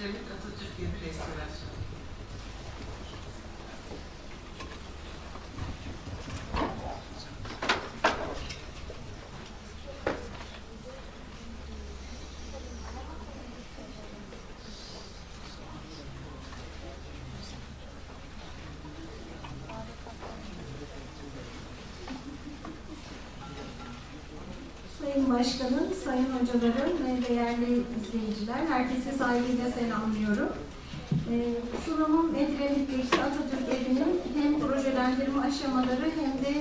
Edremit Atatürk Evi Restorasyonu. Sayın Başkanım, Sayın Hocalarım ve değerli izleyiciler, herkese saygıyla selamlıyorum. Sunumum Edremit'teki Atatürk Evi'nin hem projelendirme aşamaları hem de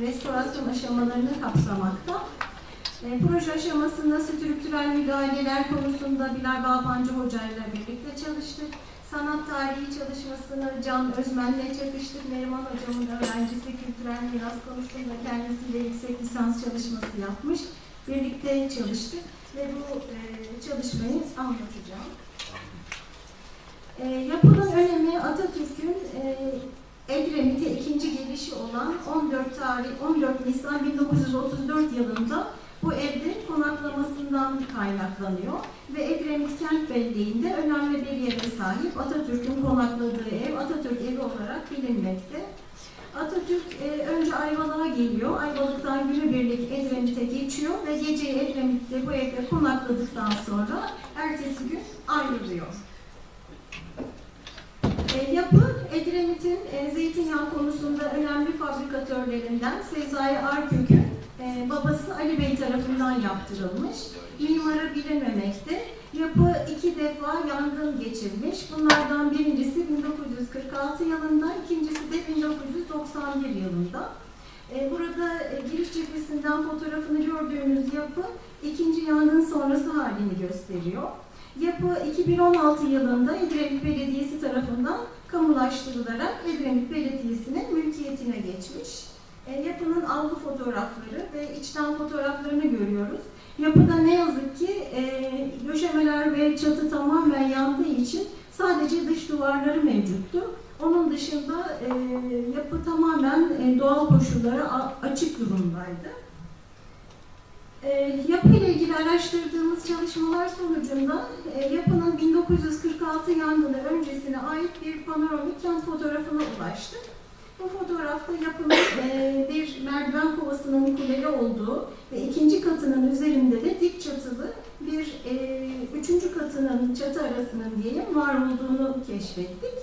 restorasyon aşamalarını kapsamakta. Proje aşamasında strüktürel müdahaleler konusunda Bilal Balpancı Hoca ile birlikte çalıştık. Sanat tarihi çalışmasını Can Özmen'le çakıştık. Neriman Hocamın öğrencisi kültürel miras konusunda kendisiyle yüksek lisans çalışması yapmış. Birlikte çalıştık ve bu çalışmayı anlatacağım. Yapının önemi Atatürk'ün Edremit'e ikinci gelişi olan 14 Nisan 1934 yılında bu evde konaklamasından kaynaklanıyor ve Edremit Kent Belleği'nde önemli bir yere sahip. Atatürk'ün konakladığı ev Atatürk Evi olarak bilinmekte. Atatürk önce Ayvalık'a geliyor. Ayvalık'tan günübirlik Edremit'e geçiyor ve geceyi Edremit'te bu evde konakladıktan sonra ertesi gün ayrılıyor. Yapı Edremit'in zeytinyağı konusunda önemli fabrikatörlerinden Sezai Arkök'ün babası Ali Bey tarafından yaptırılmış. Mimarı bilinmemekte. Yapı 2 defa yangın geçirmiş. Bunlardan birincisi 1946 yılında, ikincisi de 1991 yılında. Burada giriş cephesinden fotoğrafını gördüğünüz yapı ikinci yangın sonrası halini gösteriyor. Yapı 2016 yılında Edremit Belediyesi tarafından kamulaştırılarak Edremit Belediyesi'nin mülkiyetine geçmiş. Yapının avlu fotoğrafları ve içten fotoğraflarını görüyoruz. Yapıda ne yazık ki döşemeler ve çatı tamamen yandığı için sadece dış duvarları mevcuttu. Onun dışında yapı tamamen doğal koşullara açık durumdaydı. Yapı ile ilgili araştırdığımız çalışmalar sonucunda yapının 1946 yangını öncesine ait bir panoramik kent fotoğrafına ulaştık. Bu fotoğrafta yapının bir merdiven kovasının kuleli olduğu ve ikinci katının üzerinde de dik çatılı bir üçüncü katının çatı arasının diyelim var olduğunu keşfettik.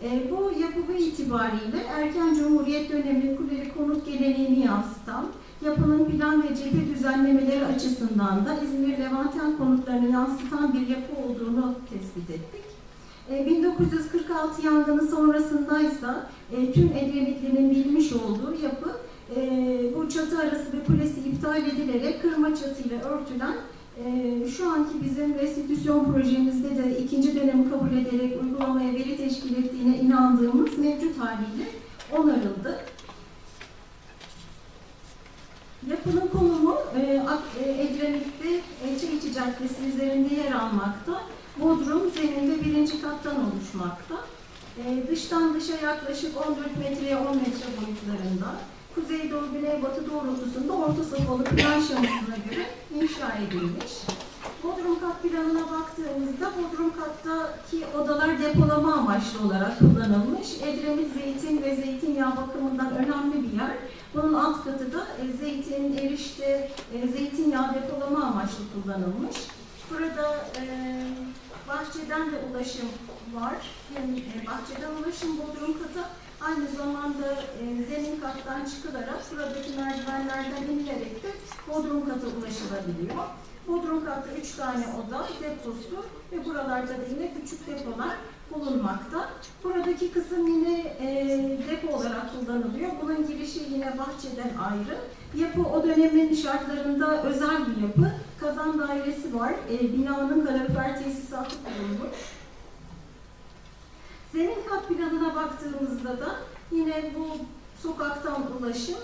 Bu yapı itibariyle erken Cumhuriyet dönemi kuleli konut geleneğini yansıtan, yapının plan ve cephe düzenlemeleri açısından da İzmir Levanten konutlarını yansıtan bir yapı olduğunu tespit ettik. 1946 yangını sonrasındaysa tüm Edremitlinin bilmiş olduğu yapı bu çatı arası ve kulesi iptal edilerek kırma çatıyla örtülen şu anki bizim restitüsyon projemizde de ikinci dönemi kabul ederek uygulamaya veri teşkil ettiğine inandığımız mevcut haliyle onarıldı. Yapının konumu Edremit'te Çayiçi Caddesi üzerinde yer almakta. Bodrum zeminde birinci kattan oluşmakta. Dıştan dışa yaklaşık 14 metreye 10 metre boyutlarında. Kuzeydoğu güneybatı doğrultusunda orta safhalı plan şemasına göre inşa edilmiş. Bodrum kat planına baktığımızda Bodrum kattaki odalar depolama amaçlı olarak kullanılmış. Edremit zeytin ve zeytinyağı bakımından önemli bir yer. Bunun alt katı da zeytin, erişte, zeytinyağı depolama amaçlı kullanılmış. Burada bahçeden de ulaşım var. Hem bahçeden ulaşım Bodrum kata, aynı zamanda zemin kattan çıkılarak buradaki merdivenlerden inilerek de Bodrum kata ulaşılabiliyor. Bodrum katta 3 tane oda, deposu ve buralarda da yine küçük depolar bulunmakta. Buradaki kısım yine depo olarak kullanılıyor. Bunun girişi yine bahçeden ayrı. Yapı o dönemin şartlarında özel bir yapı. Kazan dairesi var. Binanın kalorifer tesisatı bulunmuş. Zemin kat planına baktığımızda da yine bu sokaktan ulaşım,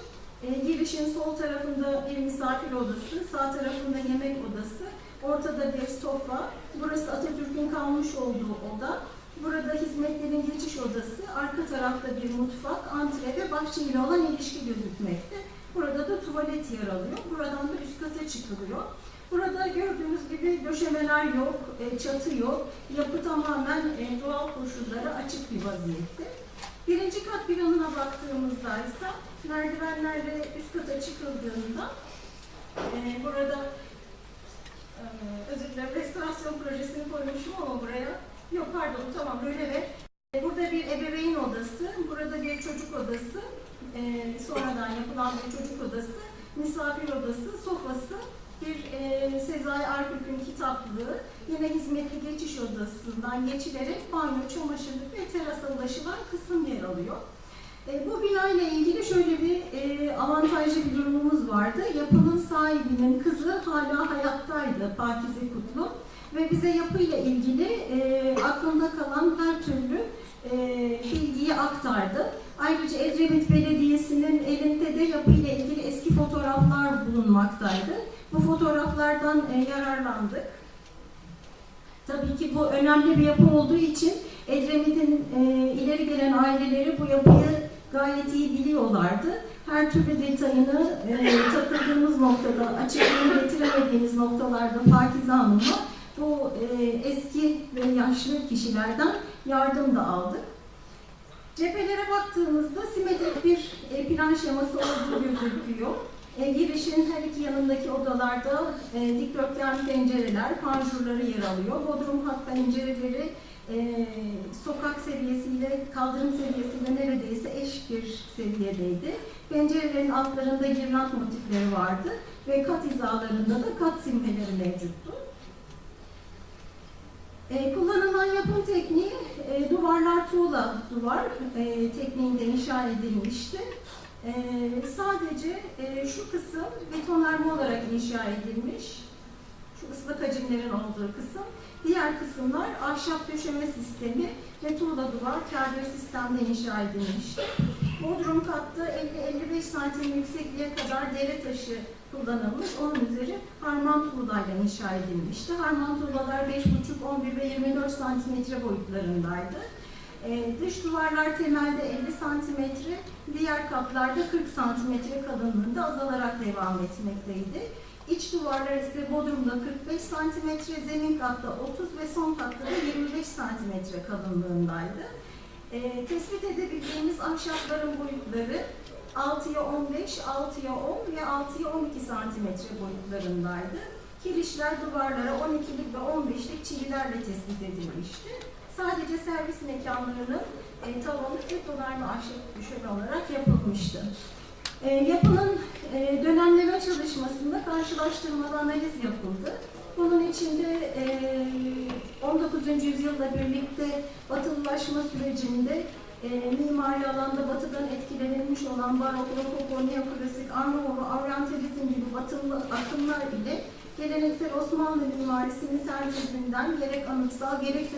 girişin sol tarafında bir misafir odası, sağ tarafında yemek odası, ortada bir sofa, burası Atatürk'ün kalmış olduğu oda, burada hizmetlerin geçiş odası, arka tarafta bir mutfak, antre ve bahçe ile olan ilişki gözükmekte. Burada da tuvalet yer alıyor. Buradan da üst kata çıkılıyor. Burada gördüğünüz gibi döşemeler yok, çatı yok. Yapı tamamen doğal koşullara açık bir vaziyette. Birinci kat planına baktığımızda ise merdivenlerle üst kata çıkıldığında burada özür dilerim, restorasyon projesini koymuşum ama buraya yok pardon tamam röleve. Burada bir ebeveyn odası, burada bir çocuk odası, sonradan yapılan bir çocuk odası, misafir odası, sofası, bir Sezai Arkök'ün kitaplığı, yine hizmetli geçiş odasından geçilerek banyo, çamaşırlık ve terasa ulaşılan kısım yer alıyor. Bu bina ile ilgili şöyle bir avantajlı bir durumumuz vardı. Yapının sahibinin kızı hala hayattaydı, Pakize Kutlu. Ve bize yapıyla ilgili aklında kalan her türlü bilgiyi aktardı. Ayrıca Edremit Belediyesi'nin elinde de yapıyla ilgili eski fotoğraflar bulunmaktaydı. Bu fotoğraflardan yararlandık. Tabii ki bu önemli bir yapı olduğu için Edremit'in ileri gelen aileleri bu yapıyı gayet iyi biliyorlardı. Her türlü detayını takıldığımız noktada, açıklığını getiremediğimiz noktalarda Pakize Hanım'la bu eski ve yaşlı kişilerden yardım da aldık. Cephelere baktığımızda simetrik bir plan şeması olduğu gözüküyor. Girişin her iki yanındaki odalarda dikdörtgen pencereler, panjurları yer alıyor. Bodrum hat pencereleri sokak seviyesiyle, kaldırım seviyesiyle neredeyse eş bir seviyedeydi. Pencerelerin altlarında girlant motifleri vardı ve kat hizalarında da kat simgeleri mevcuttu. Kullanılan yapım tekniği duvarlar tuğla duvar tekniğinde inşa edilmişti. Sadece şu kısım betonarme olarak inşa edilmiş. Şu ıslak hacimlerin olduğu kısım. Diğer kısımlar ahşap döşeme sistemi ve tuğla duvar kârdör sistemde inşa edilmişti. Bodrum katta 50-55 santim yüksekliğe kadar dere taşı kullanılmış. Onun üzeri harman tuğlayla inşa edilmişti. Harman tuğlalar 5,5, 11 ve 24 santimetre boyutlarındaydı. Dış duvarlar temelde 50 santimetre, diğer katlarda 40 santimetre kalınlığında azalarak devam etmekteydi. İç duvarlar ise Bodrum'da 45 santimetre, zemin katta 30 ve son katta da 25 santimetre kalınlığındaydı. Tespit edebildiğimiz ahşapların boyutları 6'ya 15, 6'ya 10 ve 6'ya 12 santimetre boyutlarındaydı. Kirişler duvarlara 12'lik ve 15'lik çivilerle tespit edilmişti. Sadece servis mekanlarının tavanı betonarme ahşap düşen olarak yapılmıştı. Yapının dönemleme çalışmasında karşılaştırmalı analiz yapıldı. Bunun içinde 19. yüzyılla birlikte batılılaşma sürecinde mimari alanda batıdan etkilenilmiş olan barok, rokoko, neoklasik, Arnavutlu, Oryantalizm gibi batılı akımlar ile geleneksel Osmanlı mimarisinin sentezinden gerek anıtsal gerekse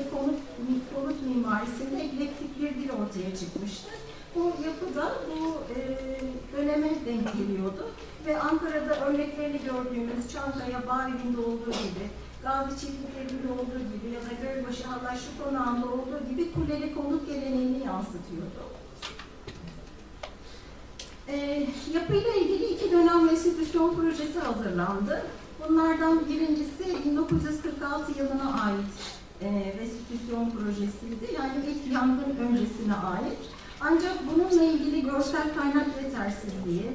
konut mimarisinde eklektik bir dil ortaya çıkmıştı. Bu yapı da bu döneme denk geliyordu ve Ankara'da örneklerini gördüğümüz Çankaya, Bağevi'nde olduğu gibi, Gazi Çiftliklerinde olduğu gibi ya da Gölbaşı Hallaçlı Konağı'nda olduğu gibi kuleli konut geleneğini yansıtıyordu. Yapıyla ilgili 2 dönem restitüsyon projesi hazırlandı. Bunlardan birincisi 1946 yılına ait restitüsyon projesiydi. Yani ilk yangın öncesine ait. Ancak bununla ilgili görsel kaynak yetersizliği,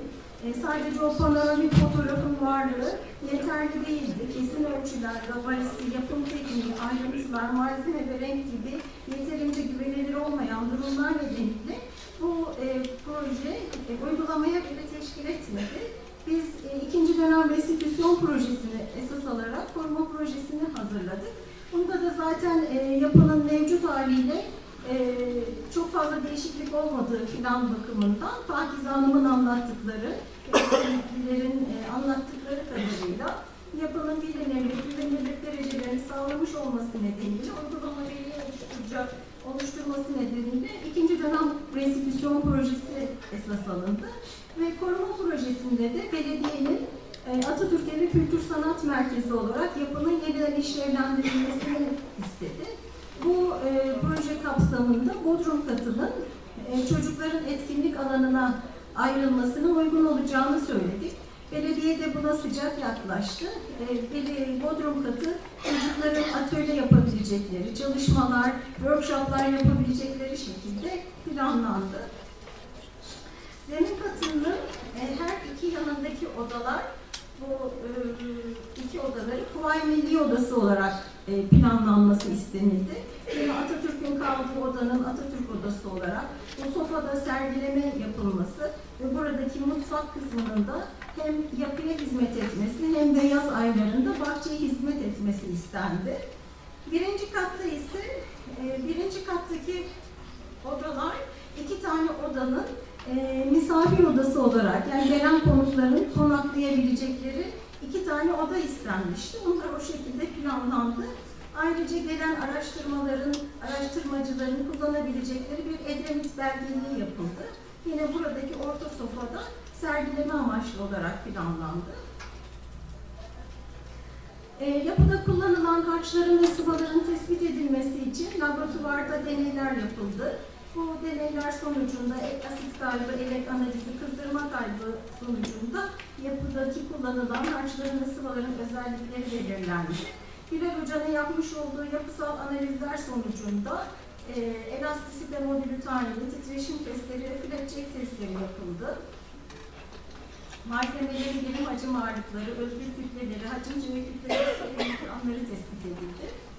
sadece o panoramik fotoğrafın varlığı yeterli değildi. Kesin ölçüler, gabarisi, yapım tekniği, ayrıntılar, malzeme ve renk gibi yeterince güvenilir olmayan durumlar nedeniyle bu proje uygulamaya bile teşkil etmedi. Biz ikinci dönem restitüsyon projesini esas alarak koruma projesini hazırladık. Bunda da zaten yapının mevcut haliyle çok fazla değişiklik olmadığı plan bakımından Pakize Hanım'ın anlattıkları, yetkililerin anlattıkları kadarıyla yapının bilinirlik, güvenilirlik derecelerini sağlamış olması nedeniyle uygulama veriyi oluşturması nedeniyle ikinci dönem restitüsyon projesi esas alındı. Ve koruma projesinde de belediyenin Atatürk Evi Kültür Sanat Merkezi olarak yapının yeniden işlevlendirilmesini istedi. Bu proje kapsamında Bodrum katının çocukların etkinlik alanına ayrılmasına uygun olacağını söyledik. Belediye de buna sıcak yaklaştı. Bodrum katı çocukların atölye yapabilecekleri, çalışmalar, workshoplar yapabilecekleri şekilde planlandı. Zemin katının her iki yanındaki odalar, bu iki odaları Kuvayi Milli Odası olarak planlanması istenildi. Yine Atatürk'ün kaldığı odanın Atatürk Odası olarak bu sofada sergileme yapılması ve buradaki mutfak kısmının da hem yapıya hizmet etmesi hem de yaz aylarında bahçeye hizmet etmesi istendi. Birinci katta ise birinci kattaki odalar iki tane odanın misafir odası olarak, yani gelen konukların konaklayabilecekleri iki tane oda istenmişti. Onlar o şekilde planlandı. Ayrıca gelen araştırmacıların kullanabilecekleri bir Edremit belgeliği yapıldı. Yine buradaki orta sofada sergileme amaçlı olarak planlandı. Yapıda kullanılan harçların ve sıvaların tespit edilmesi için laboratuvarda deneyler yapıldı. Bu deneyler sonucunda asit kaybı, elek analizi, kızdırma kaybı sonucunda yapıdaki kullanılan harçların ve sıvaların özellikleri belirlendi. Bilal Hoca'nın yapmış olduğu yapısal analizler sonucunda elastisite modülü tayini, titreşim testleri ve flat check testleri yapıldı. Malzemelerin birim hacim ağırlıkları, özgür kütleleri, hacimci ve kütleleri anları tespit edildi.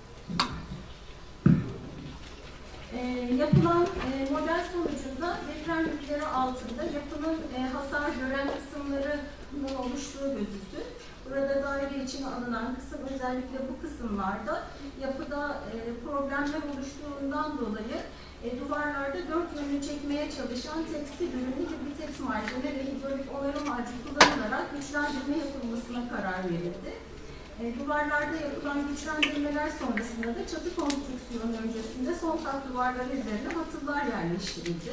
Yapılan model sonucunda deprem yükleri altında yapının hasar gören kısımlarının oluştuğu gözüktü. Burada daire içine alınan kısım, özellikle bu kısımlarda yapıda problemler oluştuğundan dolayı duvarlarda dört yönlü çekmeye çalışan tekstil ürünü gibi teks malzeme ve hidrolik onarım harcı kullanılarak güçlendirme yapılmasına karar verildi. Duvarlarda yapılan güçlendirmeler sonrasında da çatı konstrüksiyonu öncesinde son kat duvarları üzerine hatıllar yerleştirildi.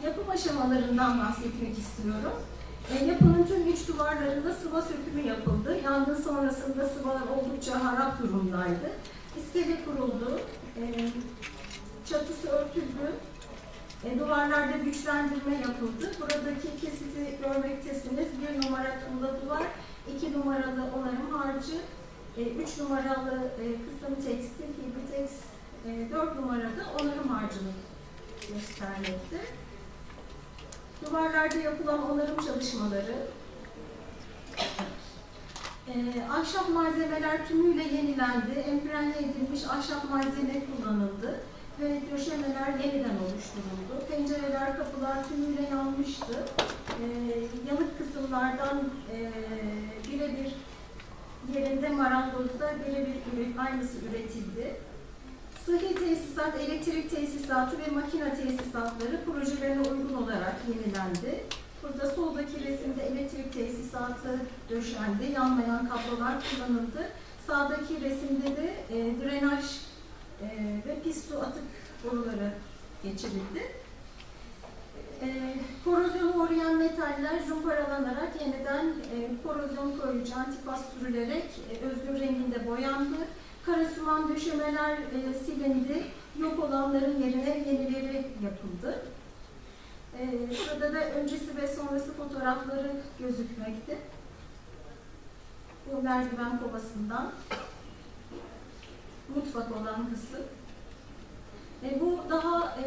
Yapım aşamalarından bahsetmek istiyorum. Yapının tüm iç duvarlarında sıva sökümü yapıldı. Yangın sonrasında sıvalar oldukça harap durumdaydı. İskele kuruldu, çatısı örtüldü, duvarlarda güçlendirme yapıldı. Buradaki kesiti görmektesiniz. 1 numara tuğla duvar, 2 numaralı onarım harcı, 3 numaralı kısım tekstil, hibritex, 4 numarada onarım harcını göstermekte. Duvarlarda yapılan onarım çalışmaları, ahşap malzemeler tümüyle yenilendi, emprene edilmiş ahşap malzeme kullanıldı ve döşemeler yeniden oluşturuldu. Pencereler, kapılar tümüyle yanmıştı. Yanık kısımlardan birebir yerinde marangozda birebir aynısı üretildi. Sıhhi tesisat, elektrik tesisatı ve makine tesisatları projelerine uygun olarak yenilendi. Burada soldaki resimde elektrik tesisatı döşendi, yanmayan kablolar kullanıldı. Sağdaki resimde de drenaj ve pis su atık boruları geçirildi. Korozyona uğrayan metaller zımparalanarak yeniden korozyon koruyucu antipas sürülerek özgür renginde boyandı. Karasuman döşemeler silindi, yok olanların yerine yenileri yapıldı. Burada da öncesi ve sonrası fotoğrafları gözükmekte. Bu merdiven kovasından mutfak olan kısım. Bu daha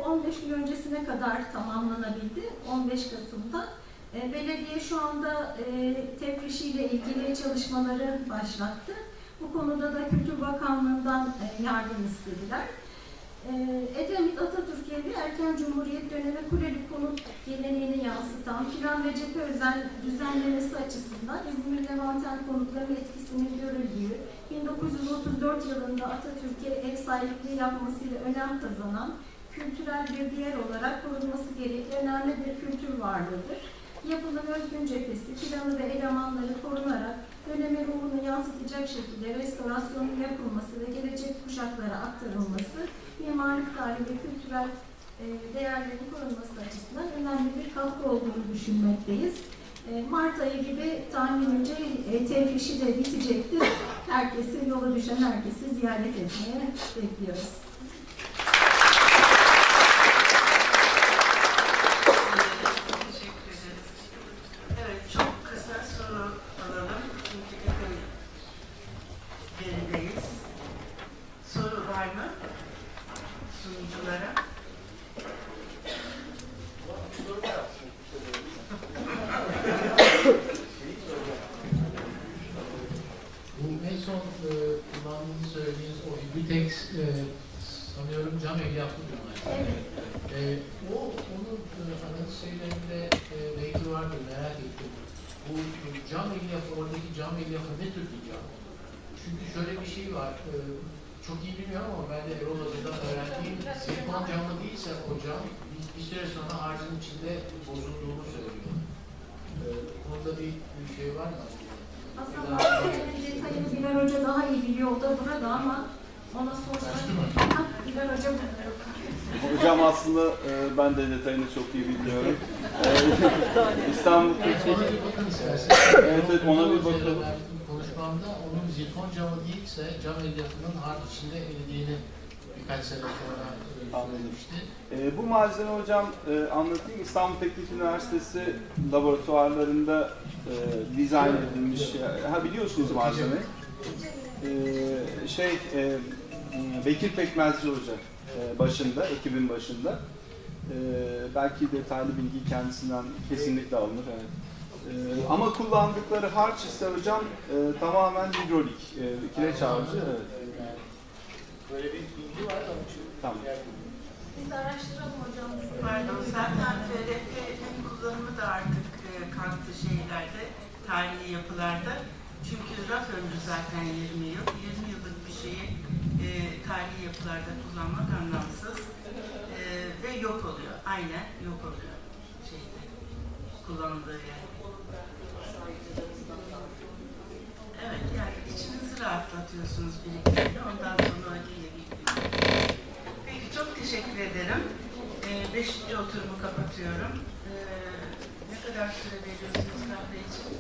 15 gün öncesine kadar tamamlanabildi, 15 Kasım'da. Belediye şu anda tefrişiyle ilgili çalışmaları başlattı. Bu konuda da Kültür Bakanlığı'ndan yardım istediler. Edremit Atatürk Evi erken Cumhuriyet dönemi Kuleli konut geleneğini yansıtan plan ve cephe özel düzenlemesi açısından İzmir Levanten konutların etkisinin görüldüğü, 1934 yılında Atatürk'e ev sahipliği yapmasıyla önem kazanan kültürel bir değer olarak korunması gerekli önemli bir kültür varlığıdır. Yapının özgün cephesi, planı ve elemanları korunarak döneme ruhunu yansıtacak şekilde restorasyonun yapılması ve gelecek kuşaklara aktarılması, mimarlık tarihi ve kültürel değerlerin korunması açısından önemli bir katkı olduğunu düşünmekteyiz. Mart ayı gibi tahminimce tefrişi de bitecektir. Herkesi, yola düşen herkesi ziyaret etmeye bekliyoruz. Teşekkür ederiz. bir tek sanıyorum cam elyaflı diyorlar. Evet. Onun analiz şeylerinde belki vardır, merak ettim. Bu cam elyafı, oradaki cam elyafı ne tür bir cam? Çünkü şöyle bir şey var, çok iyi bilmiyorum ama ben de Erol Hoca'dan öğrendiğim, silikon camı değilse o cam bir süre sonra harcın içinde bozulduğunu söylüyor. Onda bir şey var mı? Aslında malzemenin detayını Bilal Hoca daha iyi biliyor, o da burada ama ona sorsak. Bilal Hoca burada. Hocam aslında ben de detayını çok iyi biliyorum. İstanbul Ona bir bakın isterseniz. Evet, ona bir bakalım. Konuşmamda onun zirkon camı değilse cam elyafının harç içinde eridiğini birkaç sene sonra söylemişti. Bu malzeme hocam anlatayım. İstanbul Teknik Üniversitesi laboratuvarlarında dizayn edilmiş. Ha biliyorsunuz malzemeyi. Bekir Pekmezci Hoca başında, ekibin başında. Belki detaylı bilgi kendisinden kesinlikle alınır. Evet. Ama kullandıkları harç ise hocam tamamen hidrolik, kireç harcı. Evet. Böyle bir bilgi var ama Tamam. Biz araştıralım hocam. Pardon, zaten FRP'nin kullanımı da artık kalktı şeylerde, tarihi yapılarda. Çünkü raf ömrü zaten 20 yıl. 20 yıllık bir şeyi tarihi yapılarda kullanmak anlamsız ve yok oluyor. Aynen yok oluyor şeyde, kullanıldığı yer. Evet, yani içinizi rahatlatıyorsunuz birlikte. Ondan sonra gelebilirsiniz. Peki, çok teşekkür ederim. 5. oturumu kapatıyorum. Ne kadar süre veriyorsunuz kahve için?